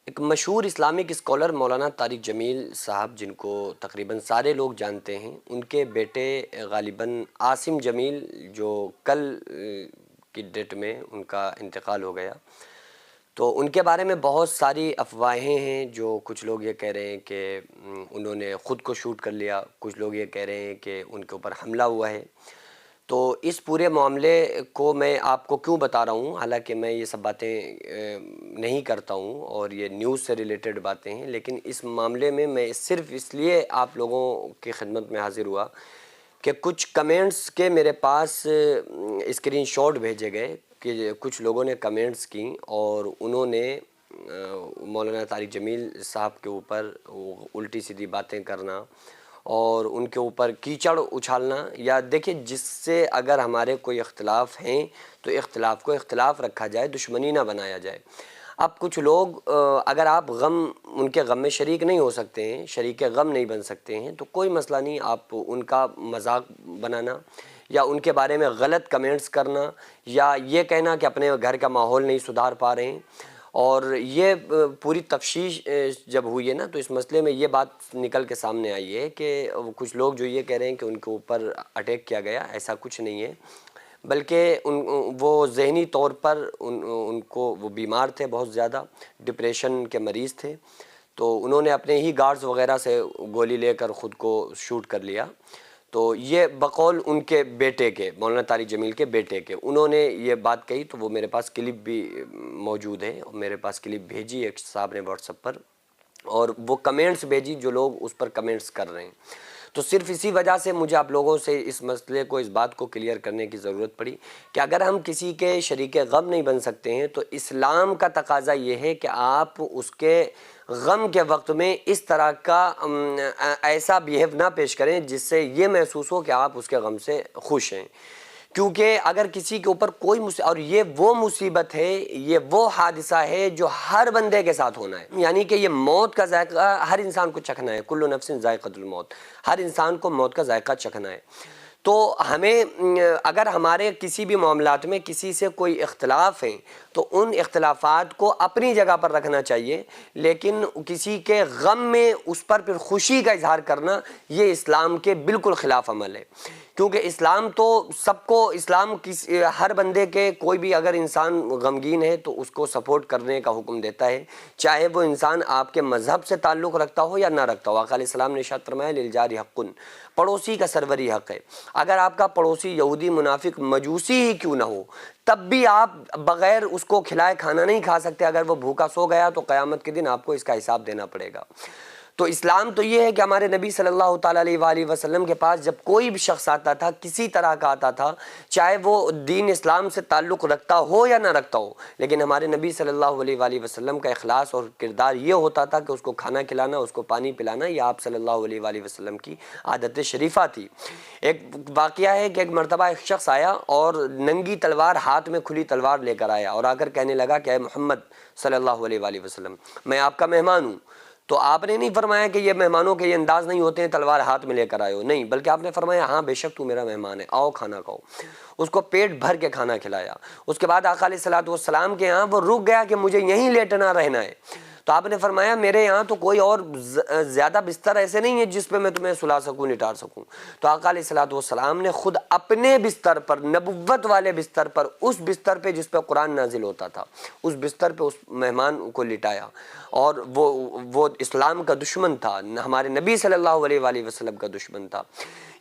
ایک مشہور Islamic scholar مولانا طارق جمیل صاحب، جن کو تقریباً سارے لوگ جانتے ہیں، ان کے بیٹے غالباً عاصم جمیل، جو کل کی ڈیٹ میں ان کا انتقال ہو گیا، تو ان کے بارے میں بہت ساری افواہیں ہیں۔ جو کچھ لوگ یہ کہہ رہے ہیں کہ انہوں نے خود کو شوٹ کر لیا، کچھ لوگ یہ کہہ رہے ہیں کہ ان کے اوپر حملہ ہوا ہے۔ تو اس پورے معاملے کو میں آپ کو کیوں بتا رہا ہوں، حالانکہ میں یہ سب باتیں نہیں کرتا ہوں اور یہ نیوز سے ریلیٹڈ باتیں ہیں، لیکن اس معاملے میں میں صرف اس لیے آپ لوگوں کی خدمت میں حاضر ہوا کہ کچھ کمنٹس کے میرے پاس اسکرین شاٹ بھیجے گئے کہ کچھ لوگوں نے کمنٹس کی اور انہوں نے مولانا طارق جمیل صاحب کے اوپر الٹی سیدھی باتیں کرنا اور ان کے اوپر کیچڑ اچھالنا، یا دیکھیں جس سے اگر ہمارے کوئی اختلاف ہیں تو اختلاف کو اختلاف رکھا جائے، دشمنی نہ بنایا جائے۔ اب کچھ لوگ اگر آپ ان کے غم میں شریک نہیں ہو سکتے ہیں، شریک غم نہیں بن سکتے ہیں، تو کوئی مسئلہ نہیں، آپ ان کا مذاق بنانا یا ان کے بارے میں غلط کمنٹس کرنا یا یہ کہنا کہ اپنے گھر کا ماحول نہیں سدھار پا رہے ہیں۔ اور یہ پوری تفتیش جب ہوئی ہے نا، تو اس مسئلے میں یہ بات نکل کے سامنے آئی ہے کہ کچھ لوگ جو یہ کہہ رہے ہیں کہ ان کے اوپر اٹیک کیا گیا، ایسا کچھ نہیں ہے، بلکہ وہ ذہنی طور پر ان کو وہ بیمار تھے، بہت زیادہ ڈپریشن کے مریض تھے، تو انہوں نے اپنے ہی گارڈز وغیرہ سے گولی لے کر خود کو شوٹ کر لیا۔ تو یہ بقول ان کے بیٹے کے، مولانا طارق جمیل کے بیٹے کے، انہوں نے یہ بات کہی، تو وہ میرے پاس کلپ بھی موجود ہے، میرے پاس کلپ بھیجی ایک صاحب نے واٹس ایپ پر، اور وہ کمنٹس بھیجی جو لوگ اس پر کمنٹس کر رہے ہیں۔ تو صرف اسی وجہ سے مجھے آپ لوگوں سے اس مسئلے کو، اس بات کو کلیئر کرنے کی ضرورت پڑی کہ اگر ہم کسی کے شریک غم نہیں بن سکتے ہیں تو اسلام کا تقاضا یہ ہے کہ آپ اس کے غم کے وقت میں اس طرح کا ایسا بیہیو نہ پیش کریں جس سے یہ محسوس ہو کہ آپ اس کے غم سے خوش ہیں۔ کیونکہ اگر کسی کے اوپر کوئی اور یہ وہ مصیبت ہے، یہ وہ حادثہ ہے جو ہر بندے کے ساتھ ہونا ہے، یعنی کہ یہ موت کا ذائقہ ہر انسان کو چکھنا ہے، کل نفس ذائقۃ الموت، ہر انسان کو موت کا ذائقہ چکھنا ہے۔ تو ہمیں اگر ہمارے کسی بھی معاملات میں کسی سے کوئی اختلاف ہیں تو ان اختلافات کو اپنی جگہ پر رکھنا چاہیے، لیکن کسی کے غم میں اس پر پھر خوشی کا اظہار کرنا یہ اسلام کے بالکل خلاف عمل ہے۔ کیونکہ اسلام تو سب کو، اسلام ہر بندے کے، کوئی بھی اگر انسان غمگین ہے تو اس کو سپورٹ کرنے کا حکم دیتا ہے، چاہے وہ انسان آپ کے مذہب سے تعلق رکھتا ہو یا نہ رکھتا ہو۔ آقا علیہ السلام نے ارشاد فرمایا للجار حق، پڑوسی کا سروری حق ہے۔ اگر آپ کا پڑوسی یہودی، منافق، مجوسی ہی کیوں نہ ہو، تب بھی آپ بغیر اس کو کھلائے کھانا نہیں کھا سکتے۔ اگر وہ بھوکا سو گیا تو قیامت کے دن آپ کو اس کا حساب دینا پڑے گا۔ تو اسلام تو یہ ہے کہ ہمارے نبی صلی اللہ تعالیٰ علیہ وآلہ وسلم کے پاس جب کوئی بھی شخص آتا تھا، کسی طرح کا آتا تھا، چاہے وہ دین اسلام سے تعلق رکھتا ہو یا نہ رکھتا ہو، لیکن ہمارے نبی صلی اللہ علیہ وآلہ وسلم کا اخلاص اور کردار یہ ہوتا تھا کہ اس کو کھانا کھلانا، اس کو پانی پلانا، یہ آپ صلی اللہ علیہ وآلہ وسلم کی عادت شریفہ تھی۔ ایک واقعہ ہے کہ ایک مرتبہ ایک شخص آیا اور ننگی تلوار، ہاتھ میں کھلی تلوار لے کر آیا اور آ کر کہنے لگا کہ اے محمد صلی اللہ علیہ وآلہ وسلم، میں آپ کا مہمان ہوں۔ تو آپ نے نہیں فرمایا کہ یہ مہمانوں کے یہ انداز نہیں ہوتے ہیں، تلوار ہاتھ میں لے کر آئے ہو، نہیں، بلکہ آپ نے فرمایا ہاں بے شک تو میرا مہمان ہے، آؤ کھانا کھاؤ۔ اس کو پیٹ بھر کے کھانا کھلایا۔ اس کے بعد آقا علیہ السلام کے یہاں وہ رک گیا کہ مجھے یہیں لیٹنا رہنا ہے۔ تو آپ نے فرمایا میرے یہاں تو کوئی اور زیادہ بستر ایسے نہیں ہے جس پہ میں تمہیں سلا سکوں، لٹا سکوں۔ تو آقا علیہ السلام نے خود اپنے بستر پر، نبوت والے بستر پر، اس بستر پہ جس پہ قرآن نازل ہوتا تھا، اس بستر پہ اس مہمان کو لٹایا۔ اور وہ اسلام کا دشمن تھا، ہمارے نبی صلی اللہ علیہ وآلہ وسلم کا دشمن تھا،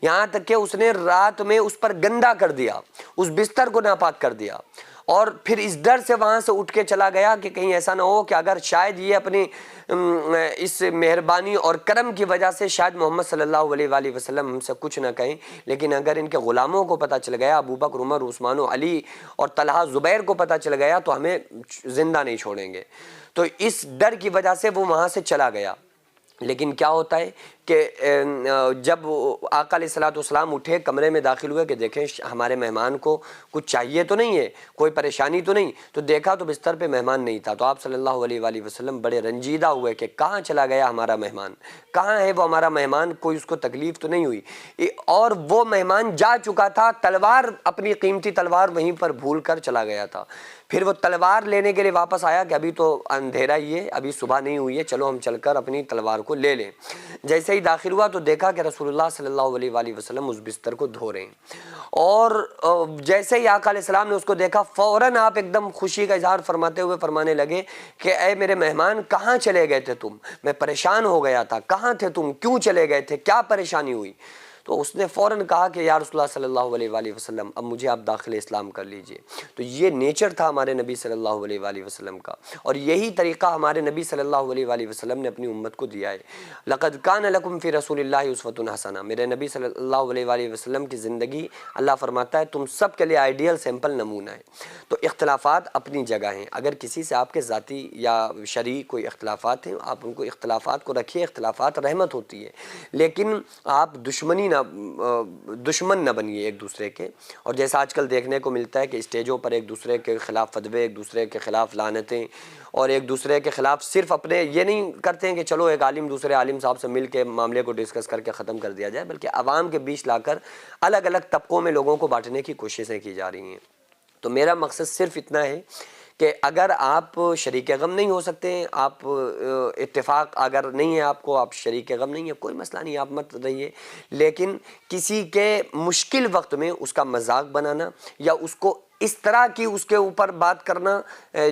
یہاں تک کہ اس نے رات میں اس پر گندا کر دیا، اس بستر کو ناپاک کر دیا، اور پھر اس ڈر سے وہاں سے اٹھ کے چلا گیا کہ کہیں ایسا نہ ہو کہ اگر شاید یہ اپنی اس مہربانی اور کرم کی وجہ سے شاید محمد صلی اللہ علیہ وآلہ وسلم ہم سے کچھ نہ کہیں، لیکن اگر ان کے غلاموں کو پتہ چل گیا، ابو بکر، عمر، عثمان و علی اور طلحہ، زبیر کو پتہ چل گیا تو ہمیں زندہ نہیں چھوڑیں گے۔ تو اس ڈر کی وجہ سے وہ وہاں سے چلا گیا۔ لیکن کیا ہوتا ہے کہ جب آقا علیہ السلام اٹھے، کمرے میں داخل ہوئے کہ دیکھیں ہمارے مہمان کو کچھ چاہیے تو نہیں ہے، کوئی پریشانی تو نہیں، تو دیکھا تو بستر پہ مہمان نہیں تھا۔ تو آپ صلی اللہ علیہ وآلہ وسلم بڑے رنجیدہ ہوئے کہ کہاں چلا گیا ہمارا مہمان، کہاں ہے وہ ہمارا مہمان، کوئی اس کو تکلیف تو نہیں ہوئی؟ اور وہ مہمان جا چکا تھا، تلوار، اپنی قیمتی تلوار وہیں پر بھول کر چلا گیا تھا۔ پھر وہ تلوار لینے کے لیے واپس آیا کہ ابھی تو اندھیرا ہی ہے، ابھی صبح نہیں ہوئی ہے، چلو ہم چل کر اپنی تلوار کو لے لیں۔ جیسے ہی داخل ہوا تو دیکھا کہ رسول اللہ صلی اللہ علیہ وآلہ وسلم اس بستر کو دھو رہے ہیں، اور جیسے ہی آقا علیہ السلام نے اس کو دیکھا فوراً آپ ایک دم خوشی کا اظہار فرماتے ہوئے فرمانے لگے کہ اے میرے مہمان، کہاں چلے گئے تھے تم؟ میں پریشان ہو گیا تھا، کہاں تھے تم، کیوں چلے گئے تھے، کیا پریشانی ہوئی؟ تو اس نے فوراً کہا کہ یا رسول اللہ صلی اللہ علیہ وآلہ وسلم، اب مجھے آپ داخل اسلام کر لیجئے۔ تو یہ نیچر تھا ہمارے نبی صلی اللہ علیہ وآلہ وسلم کا، اور یہی طریقہ ہمارے نبی صلی اللہ علیہ وآلہ وسلم نے اپنی امت کو دیا ہے۔ لقد کان لکم فی رسول اللہ اسوۃ حسنہ، میرے نبی صلی اللہ علیہ وآلہ وسلم کی زندگی اللہ فرماتا ہے تم سب کے لیے آئیڈیل سیمپل نمونہ ہے۔ تو اختلافات اپنی جگہ ہیں، اگر کسی سے آپ کے ذاتی یا شرعی کوئی اختلافات ہیں، آپ ان کو اختلافات کو رکھیے، اختلافات رحمت ہوتی ہے، لیکن آپ دشمن نہ بنیے ایک دوسرے کے۔ اور جیسا آج کل دیکھنے کو ملتا ہے کہ اسٹیجوں پر ایک دوسرے کے خلاف فتوے، ایک دوسرے کے خلاف لعنتیں، اور ایک دوسرے کے خلاف صرف اپنے یہ نہیں کرتے ہیں کہ چلو ایک عالم دوسرے عالم صاحب سے مل کے معاملے کو ڈسکس کر کے ختم کر دیا جائے، بلکہ عوام کے بیچ لا کر الگ الگ طبقوں میں لوگوں کو بانٹنے کی کوششیں کی جا رہی ہیں۔ تو میرا مقصد صرف اتنا ہے کہ اگر آپ شریک غم نہیں ہو سکتے ہیں، آپ اتفاق اگر نہیں ہے آپ کو، آپ شریک غم نہیں ہے، کوئی مسئلہ نہیں، آپ مت رہیے، لیکن کسی کے مشکل وقت میں اس کا مذاق بنانا یا اس کو اس طرح کی اس کے اوپر بات کرنا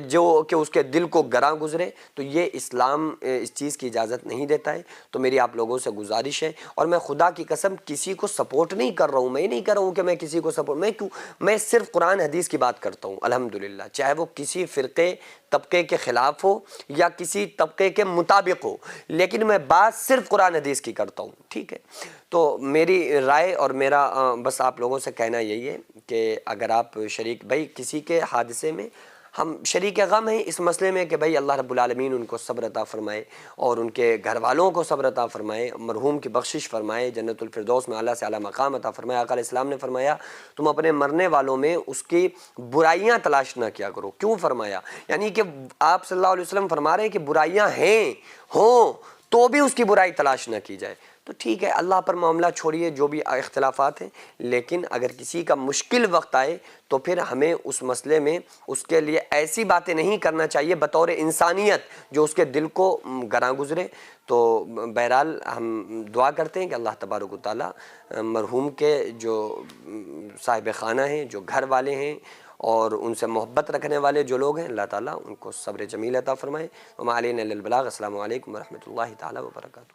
جو کہ اس کے دل کو گراں گزرے، تو یہ اسلام اس چیز کی اجازت نہیں دیتا ہے۔ تو میری آپ لوگوں سے گزارش ہے، اور میں خدا کی قسم کسی کو سپورٹ نہیں کر رہا ہوں، میں یہ نہیں کر رہا ہوں کہ میں کسی کو سپورٹ، میں صرف قرآن حدیث کی بات کرتا ہوں الحمدللہ، چاہے وہ کسی فرقے طبقے کے خلاف ہو یا کسی طبقے کے مطابق ہو، لیکن میں بات صرف قرآن حدیث کی کرتا ہوں، ٹھیک ہے؟ تو میری رائے اور میرا بس آپ لوگوں سے کہنا یہی ہے کہ اگر آپ شریک بھائی کسی کے حادثے میں، ہم شریک غم ہیں اس مسئلے میں کہ بھائی اللہ رب العالمین ان کو صبر عطا فرمائے اور ان کے گھر والوں کو صبر عطا فرمائے، مرحوم کی بخشش فرمائے، جنت الفردوس میں اعلیٰ سے اعلیٰ مقام عطا فرمائے۔ آقا علیہ السلام نے فرمایا تم اپنے مرنے والوں میں اس کی برائیاں تلاش نہ کیا کرو۔ کیوں فرمایا؟ یعنی کہ آپ صلی اللہ علیہ وسلم فرما رہے ہیں کہ برائیاں ہوں تو بھی اس کی برائی تلاش نہ کی جائے۔ تو ٹھیک ہے، اللہ پر معاملہ چھوڑیے جو بھی اختلافات ہیں، لیکن اگر کسی کا مشکل وقت آئے تو پھر ہمیں اس مسئلے میں اس کے لیے ایسی باتیں نہیں کرنا چاہیے بطور انسانیت جو اس کے دل کو گراں گزرے۔ تو بہرحال ہم دعا کرتے ہیں کہ اللہ تبارک و تعالی مرحوم کے جو صاحب خانہ ہیں، جو گھر والے ہیں اور ان سے محبت رکھنے والے جو لوگ ہیں، اللہ تعالیٰ ان کو صبر جمیل عطا فرمائے۔ وما علینا الا البلاغ۔ السلام علیکم ورحمۃ اللہ تعالیٰ وبرکاتہ۔